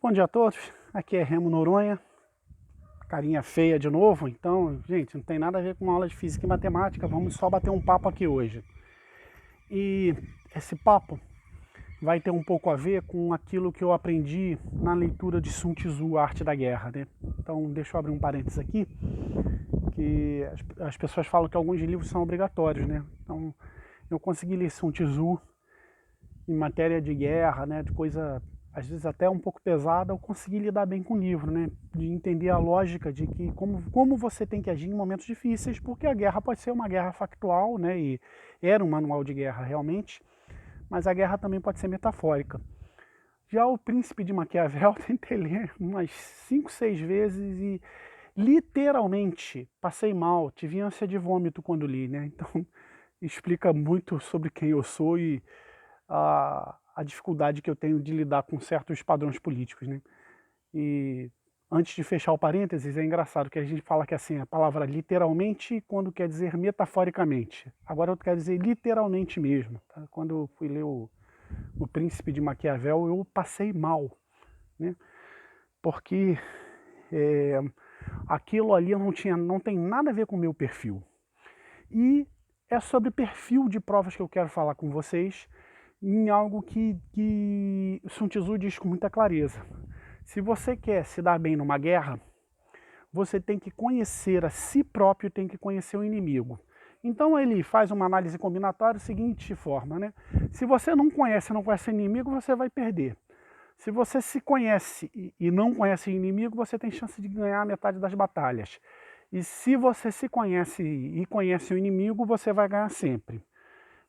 Bom dia a todos, aqui é Remo Noronha, carinha feia de novo, então, gente, não tem nada a ver com aula de física e matemática, vamos só bater um papo aqui hoje. E esse papo vai ter um pouco a ver com aquilo que eu aprendi na leitura de Sun Tzu, A Arte da Guerra, né? Então, deixa eu abrir um parênteses aqui, que as pessoas falam que alguns livros são obrigatórios, né? Então, eu consegui ler Sun Tzu em matéria de guerra, né, de coisa às vezes até um pouco pesada, eu consegui lidar bem com o livro, né, de entender a lógica de que como você tem que agir em momentos difíceis, porque a guerra pode ser uma guerra factual, né, e era um manual de guerra realmente, mas a guerra também pode ser metafórica. Já o Príncipe de Maquiavel tentei ler umas 5, 6 vezes e literalmente passei mal, tive ânsia de vômito quando li, né, então explica muito sobre quem eu sou e a dificuldade que eu tenho de lidar com certos padrões políticos, né? E antes de fechar o parênteses, é engraçado que a gente fala que assim, a palavra literalmente quando quer dizer metaforicamente. Agora eu quero dizer literalmente mesmo. Tá? Quando eu fui ler o Príncipe de Maquiavel, eu passei mal, né? Porque é, aquilo ali não tem nada a ver com o meu perfil. E é sobre perfil de provas que eu quero falar com vocês, em algo que Sun Tzu diz com muita clareza. Se você quer se dar bem numa guerra, você tem que conhecer a si próprio, tem que conhecer o inimigo. Então ele faz uma análise combinatória da seguinte forma, né? Se você não conhece o inimigo, você vai perder. Se você se conhece e não conhece o inimigo, você tem chance de ganhar metade das batalhas. E se você se conhece e conhece o inimigo, você vai ganhar sempre.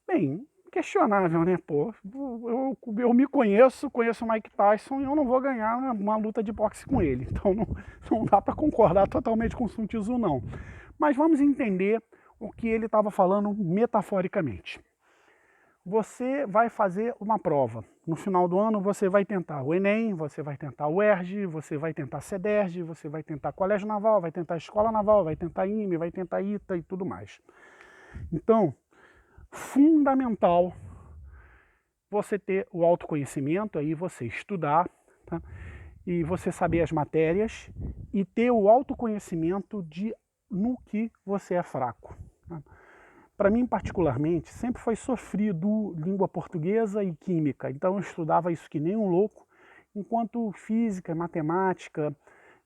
Bem, questionável, né, pô? Eu me conheço, conheço o Mike Tyson e eu não vou ganhar uma luta de boxe com ele. Então não dá para concordar totalmente com o Sun Tzu, não. Mas vamos entender o que ele estava falando metaforicamente. Você vai fazer uma prova. No final do ano você vai tentar o Enem, você vai tentar o ERJ, você vai tentar CEDERJ, você vai tentar Colégio Naval, vai tentar Escola Naval, vai tentar IME, vai tentar ITA e tudo mais. Então, fundamental você ter o autoconhecimento, aí você estudar, tá? E você saber as matérias e ter o autoconhecimento no que você é fraco. Tá? Para mim, particularmente, sempre foi sofrido língua portuguesa e química, então eu estudava isso que nem um louco, enquanto física, matemática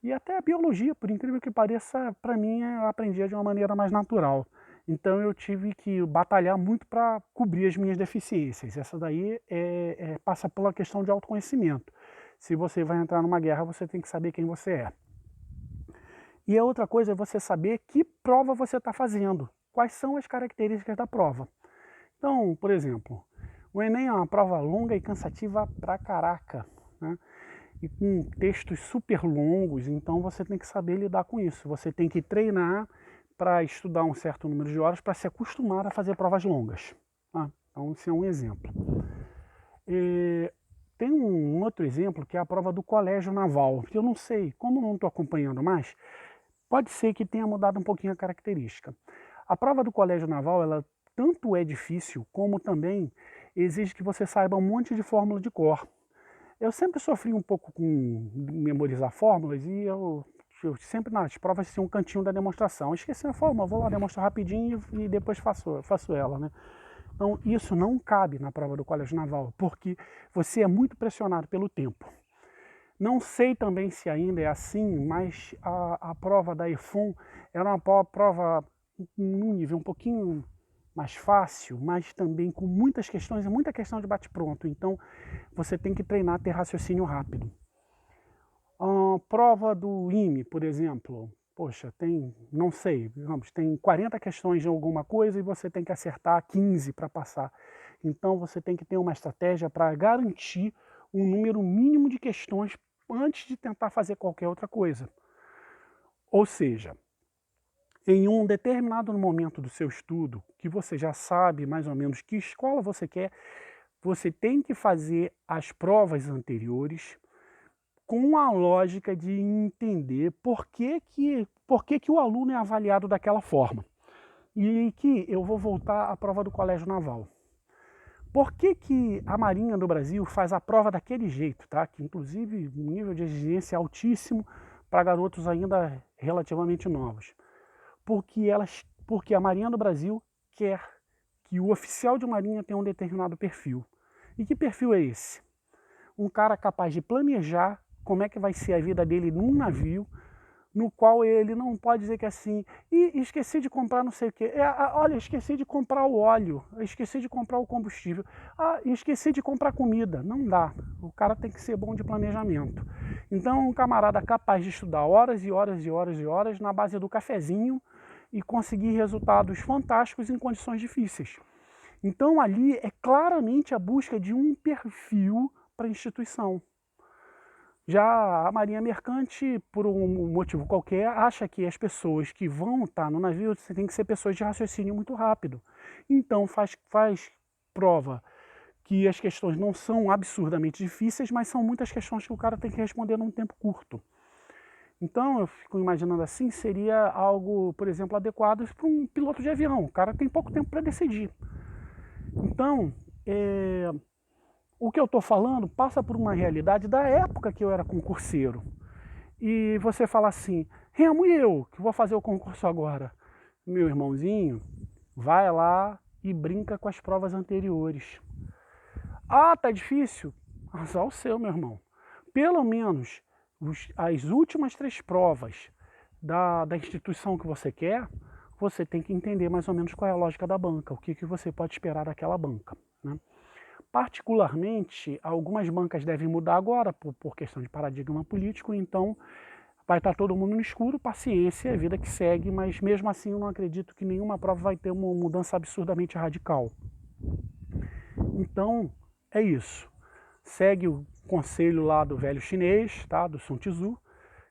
e até a biologia, por incrível que pareça, para mim eu aprendia de uma maneira mais natural. Então eu tive que batalhar muito para cobrir as minhas deficiências. Essa daí passa pela questão de autoconhecimento. Se você vai entrar numa guerra, você tem que saber quem você é. E a outra coisa é você saber que prova você está fazendo. Quais são as características da prova. Então, por exemplo, o Enem é uma prova longa e cansativa pra caraca, né? E com textos super longos, então você tem que saber lidar com isso. Você tem que treinar para estudar um certo número de horas para se acostumar a fazer provas longas. Tá? Então, esse é um exemplo. E tem um outro exemplo que é a prova do Colégio Naval, que eu não sei, como não estou acompanhando mais, pode ser que tenha mudado um pouquinho a característica. A prova do Colégio Naval, ela tanto é difícil, como também exige que você saiba um monte de fórmula de cor. Eu sempre sofri um pouco com memorizar fórmulas e eu sempre nas provas tinha um cantinho da demonstração. Eu esqueci a fórmula, vou lá demonstrar rapidinho e depois faço ela, né? Então isso não cabe na prova do Colégio Naval, porque você é muito pressionado pelo tempo. Não sei também se ainda é assim, mas a prova da EFON era uma prova num nível um pouquinho mais fácil, mas também com muitas questões e muita questão de bate-pronto. Então você tem que treinar a ter raciocínio rápido. A prova do IME, por exemplo, poxa, tem, não sei, digamos, tem 40 questões de alguma coisa e você tem que acertar 15 para passar. Então você tem que ter uma estratégia para garantir um número mínimo de questões antes de tentar fazer qualquer outra coisa. Ou seja, em um determinado momento do seu estudo, que você já sabe mais ou menos que escola você quer, você tem que fazer as provas anteriores com a lógica de entender por que o aluno é avaliado daquela forma. E que eu vou voltar à prova do Colégio Naval. Por que que a Marinha do Brasil faz a prova daquele jeito, tá? Que inclusive um nível de exigência altíssimo para garotos ainda relativamente novos. Porque a Marinha do Brasil quer que o oficial de marinha tenha um determinado perfil. E que perfil é esse? Um cara capaz de planejar como é que vai ser a vida dele num navio, no qual ele não pode dizer que assim, e esqueci de comprar não sei o quê, olha, esqueci de comprar o óleo, esqueci de comprar o combustível, esqueci de comprar comida. Não dá, o cara tem que ser bom de planejamento. Então um camarada capaz de estudar horas e horas e horas e horas na base do cafezinho e conseguir resultados fantásticos em condições difíceis. Então ali é claramente a busca de um perfil para a instituição. Já a Marinha Mercante, por um motivo qualquer, acha que as pessoas que vão estar no navio têm que ser pessoas de raciocínio muito rápido. Então faz prova que as questões não são absurdamente difíceis, mas são muitas questões que o cara tem que responder num tempo curto. Então eu fico imaginando assim, seria algo, por exemplo, adequado para um piloto de avião. O cara tem pouco tempo para decidir. Então, o que eu estou falando passa por uma realidade da época que eu era concurseiro. E você fala assim, Remo, e eu que vou fazer o concurso agora? Meu irmãozinho, vai lá e brinca com as provas anteriores. Ah, tá difícil? Azar o seu, meu irmão. Pelo menos as últimas 3 provas da instituição que você quer, você tem que entender mais ou menos qual é a lógica da banca, o que você pode esperar daquela banca, né? Particularmente, algumas bancas devem mudar agora por questão de paradigma político, então vai estar todo mundo no escuro, paciência, vida que segue, mas mesmo assim eu não acredito que nenhuma prova vai ter uma mudança absurdamente radical. Então, é isso. Segue o conselho lá do velho chinês, tá? Do Sun Tzu.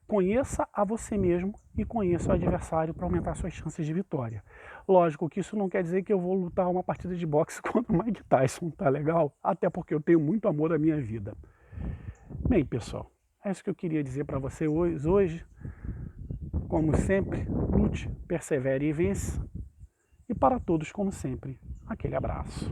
Conheça a você mesmo e conheça o adversário para aumentar suas chances de vitória. Lógico que isso não quer dizer que eu vou lutar uma partida de boxe contra o Mike Tyson, tá legal? Até porque eu tenho muito amor à minha vida. Bem, pessoal, é isso que eu queria dizer para você hoje. Como sempre, lute, persevere e vença. E para todos, como sempre, aquele abraço.